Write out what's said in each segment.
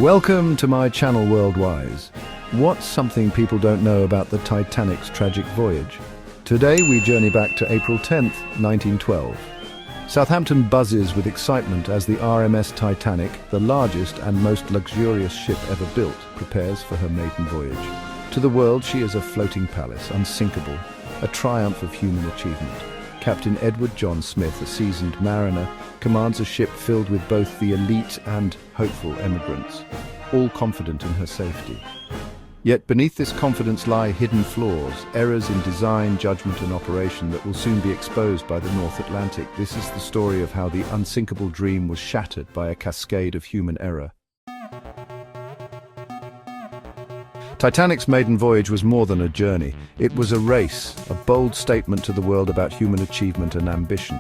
Welcome to my channel Worldwise. What's something people don't know about the Titanic's tragic voyage? Today we journey back to April 10th, 1912. Southampton buzzes with excitement as the RMS Titanic, the largest and most luxurious ship ever built, prepares for her maiden voyage. To the world she is a floating palace, unsinkable, a triumph of human achievement. Captain Edward John Smith, a seasoned mariner, commands a ship filled with both the elite and hopeful emigrants, all confident in her safety. Yet beneath this confidence lie hidden flaws, errors in design, judgment and operation that will soon be exposed by the North Atlantic. This is the story of how the unsinkable dream was shattered by a cascade of human error. Titanic's maiden voyage was more than a journey. It was a race, a bold statement to the world about human achievement and ambition.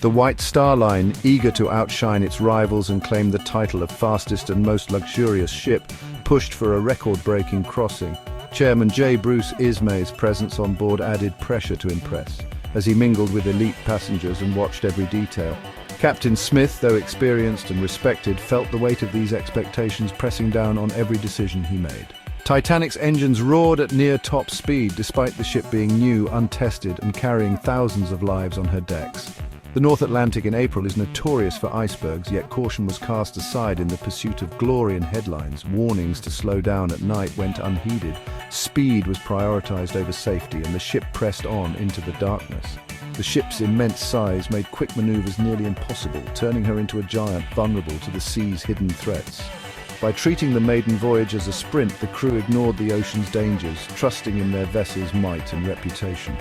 The White Star Line, eager to outshine its rivals and claim the title of fastest and most luxurious ship, pushed for a record-breaking crossing. Chairman J. Bruce Ismay's presence on board added pressure to impress, as he mingled with elite passengers and watched every detail. Captain Smith, though experienced and respected, felt the weight of these expectations pressing down on every decision he made. Titanic's engines roared at near-top speed, despite the ship being new, untested, and carrying thousands of lives on her decks. The North Atlantic in April is notorious for icebergs, yet caution was cast aside in the pursuit of glory and headlines. Warnings to slow down at night went unheeded. Speed was prioritized over safety, and the ship pressed on into the darkness. The ship's immense size made quick maneuvers nearly impossible, turning her into a giant vulnerable to the sea's hidden threats. By treating the maiden voyage as a sprint, the crew ignored the ocean's dangers, trusting in their vessel's might and reputation.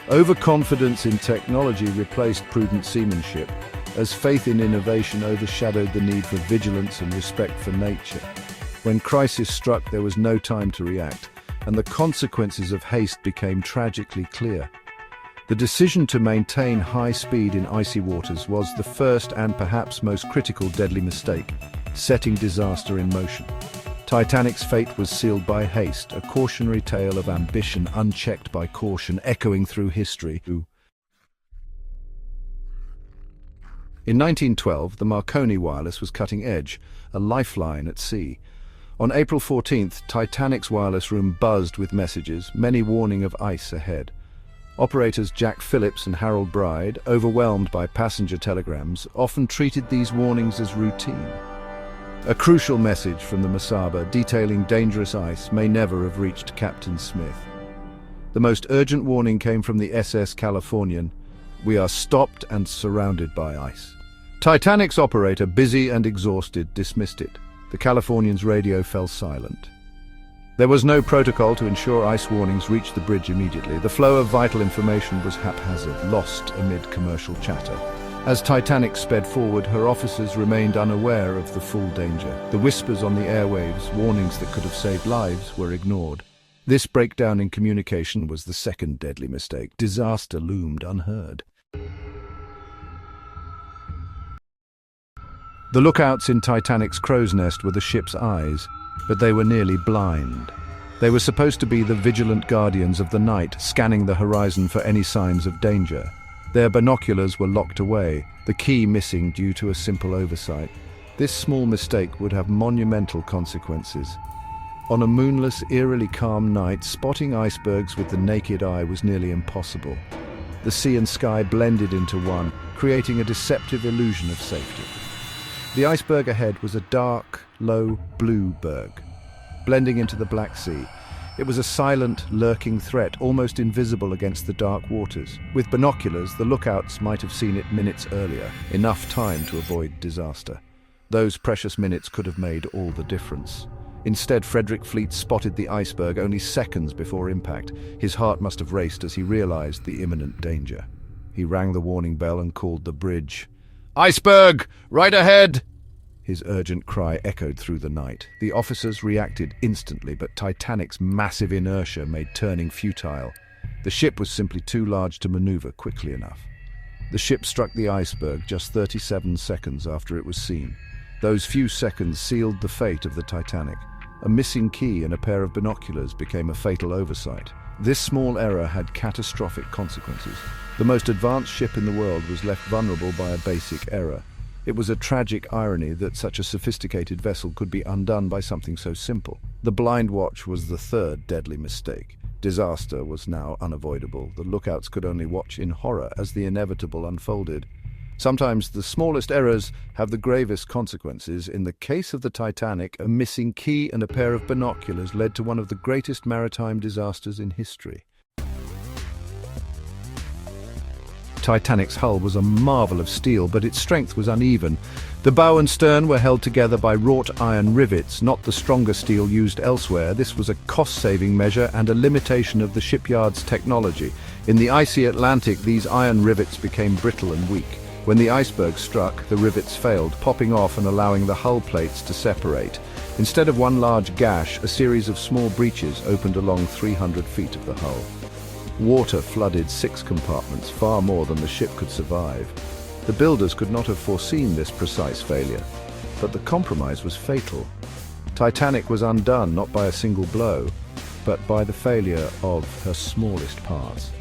Overconfidence in technology replaced prudent seamanship, as faith in innovation overshadowed the need for vigilance and respect for nature. When crisis struck, there was no time to react, and the consequences of haste became tragically clear. The decision to maintain high speed in icy waters was the first and perhaps most critical deadly mistake, setting disaster in motion. Titanic's fate was sealed by haste, a cautionary tale of ambition unchecked by caution, echoing through history. In 1912, the Marconi wireless was cutting edge, a lifeline at sea. On April 14th, Titanic's wireless room buzzed with messages, many warning of ice ahead. Operators Jack Phillips and Harold Bride, overwhelmed by passenger telegrams, often treated these warnings as routine. A crucial message from the Mesaba detailing dangerous ice may never have reached Captain Smith. The most urgent warning came from the SS Californian: "We are stopped and surrounded by ice." Titanic's operator, busy and exhausted, dismissed it. The Californian's radio fell silent. There was no protocol to ensure ice warnings reached the bridge immediately. The flow of vital information was haphazard, lost amid commercial chatter. As Titanic sped forward, her officers remained unaware of the full danger. The whispers on the airwaves, warnings that could have saved lives, were ignored. This breakdown in communication was the second deadly mistake. Disaster loomed unheard. The lookouts in Titanic's crow's nest were the ship's eyes, but they were nearly blind. They were supposed to be the vigilant guardians of the night, scanning the horizon for any signs of danger. Their binoculars were locked away, the key missing due to a simple oversight. This small mistake would have monumental consequences. On a moonless, eerily calm night, spotting icebergs with the naked eye was nearly impossible. The sea and sky blended into one, creating a deceptive illusion of safety. The iceberg ahead was a dark, low blue berg, blending into the Black Sea. It was a silent, lurking threat, almost invisible against the dark waters. With binoculars, the lookouts might have seen it minutes earlier, enough time to avoid disaster. Those precious minutes could have made all the difference. Instead, Frederick Fleet spotted the iceberg only seconds before impact. His heart must have raced as he realized the imminent danger. He rang the warning bell and called the bridge. "Iceberg! Right ahead!" His urgent cry echoed through the night. The officers reacted instantly, but Titanic's massive inertia made turning futile. The ship was simply too large to maneuver quickly enough. The ship struck the iceberg just 37 seconds after it was seen. Those few seconds sealed the fate of the Titanic. A missing key and a pair of binoculars became a fatal oversight. This small error had catastrophic consequences. The most advanced ship in the world was left vulnerable by a basic error. It was a tragic irony that such a sophisticated vessel could be undone by something so simple. The blind watch was the third deadly mistake. Disaster was now unavoidable. The lookouts could only watch in horror as the inevitable unfolded. Sometimes the smallest errors have the gravest consequences. In the case of the Titanic, a missing key and a pair of binoculars led to one of the greatest maritime disasters in history. Titanic's hull was a marvel of steel, but its strength was uneven. The bow and stern were held together by wrought iron rivets, not the stronger steel used elsewhere. This was a cost-saving measure and a limitation of the shipyard's technology. In the icy Atlantic, these iron rivets became brittle and weak. When the iceberg struck, the rivets failed, popping off and allowing the hull plates to separate. Instead of one large gash, a series of small breaches opened along 300 feet of the hull. Water flooded 6 compartments, far more than the ship could survive. The builders could not have foreseen this precise failure, but the compromise was fatal. Titanic was undone not by a single blow, but by the failure of her smallest parts.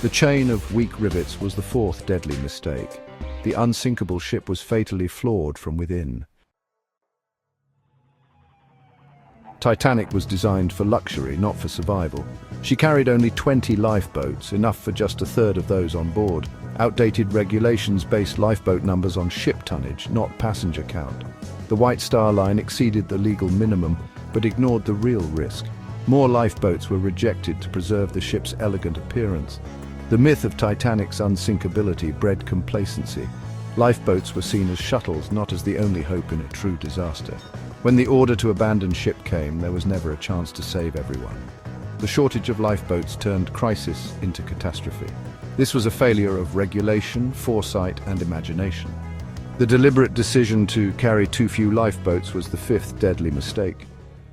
The chain of weak rivets was the fourth deadly mistake. The unsinkable ship was fatally flawed from within. Titanic was designed for luxury, not for survival. She carried only 20 lifeboats, enough for just a third of those on board. Outdated regulations based lifeboat numbers on ship tonnage, not passenger count. The White Star Line exceeded the legal minimum, but ignored the real risk. More lifeboats were rejected to preserve the ship's elegant appearance. The myth of Titanic's unsinkability bred complacency. Lifeboats were seen as shuttles, not as the only hope in a true disaster. When the order to abandon ship came, there was never a chance to save everyone. The shortage of lifeboats turned crisis into catastrophe. This was a failure of regulation, foresight, and imagination. The deliberate decision to carry too few lifeboats was the fifth deadly mistake.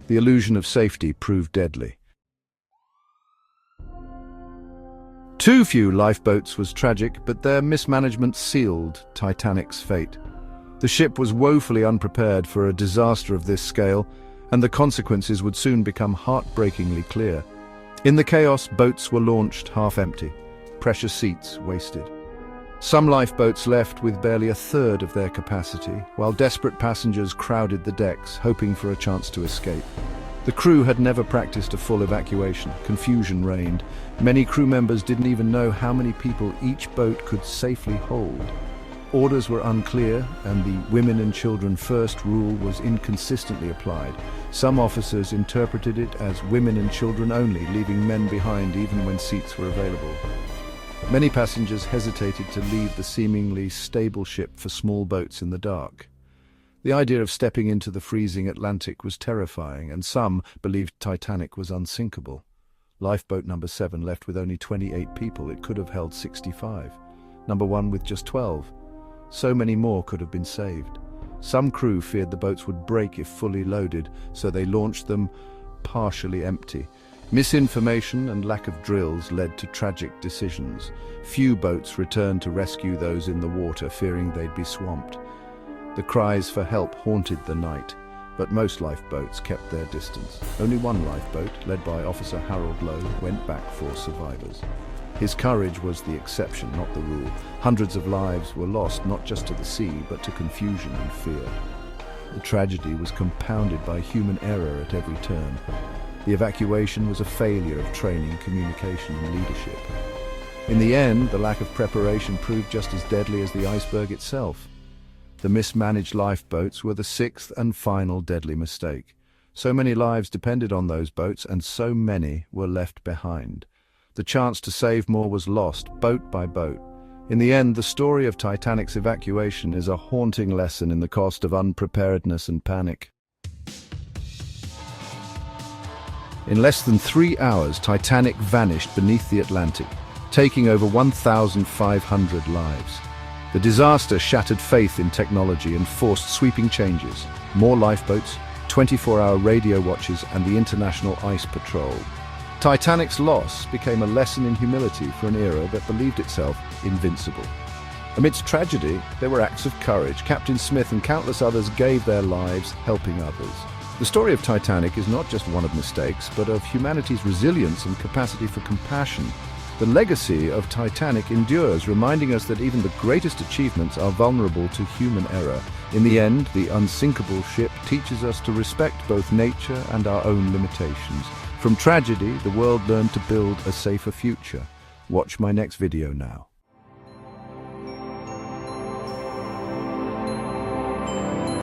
The illusion of safety proved deadly. Too few lifeboats was tragic, but their mismanagement sealed Titanic's fate. The ship was woefully unprepared for a disaster of this scale, and the consequences would soon become heartbreakingly clear. In the chaos, boats were launched half empty, precious seats wasted. Some lifeboats left with barely a third of their capacity, while desperate passengers crowded the decks, hoping for a chance to escape. The crew had never practiced a full evacuation. Confusion reigned. Many crew members didn't even know how many people each boat could safely hold. Orders were unclear, and the women and children first rule was inconsistently applied. Some officers interpreted it as women and children only, leaving men behind even when seats were available. Many passengers hesitated to leave the seemingly stable ship for small boats in the dark. The idea of stepping into the freezing Atlantic was terrifying, and some believed Titanic was unsinkable. Lifeboat number 7 left with only 28 people. It could have held 65. Number 1 with just 12. So many more could have been saved. Some crew feared the boats would break if fully loaded, so they launched them partially empty. Misinformation and lack of drills led to tragic decisions. Few boats returned to rescue those in the water, fearing they'd be swamped. The cries for help haunted the night, but most lifeboats kept their distance. Only one lifeboat, led by Officer Harold Lowe, went back for survivors. His courage was the exception, not the rule. Hundreds of lives were lost, not just to the sea, but to confusion and fear. The tragedy was compounded by human error at every turn. The evacuation was a failure of training, communication, and leadership. In the end, the lack of preparation proved just as deadly as the iceberg itself. The mismanaged lifeboats were the sixth and final deadly mistake. So many lives depended on those boats, and so many were left behind. The chance to save more was lost, boat by boat. In the end, the story of Titanic's evacuation is a haunting lesson in the cost of unpreparedness and panic. In less than 3 hours, Titanic vanished beneath the Atlantic, taking over 1,500 lives. The disaster shattered faith in technology and forced sweeping changes. More lifeboats, 24-hour radio watches, and the International Ice Patrol. Titanic's loss became a lesson in humility for an era that believed itself invincible. Amidst tragedy, there were acts of courage. Captain Smith and countless others gave their lives helping others. The story of Titanic is not just one of mistakes, but of humanity's resilience and capacity for compassion. The legacy of Titanic endures, reminding us that even the greatest achievements are vulnerable to human error. In the end, the unsinkable ship teaches us to respect both nature and our own limitations. From tragedy, the world learned to build a safer future. Watch my next video now.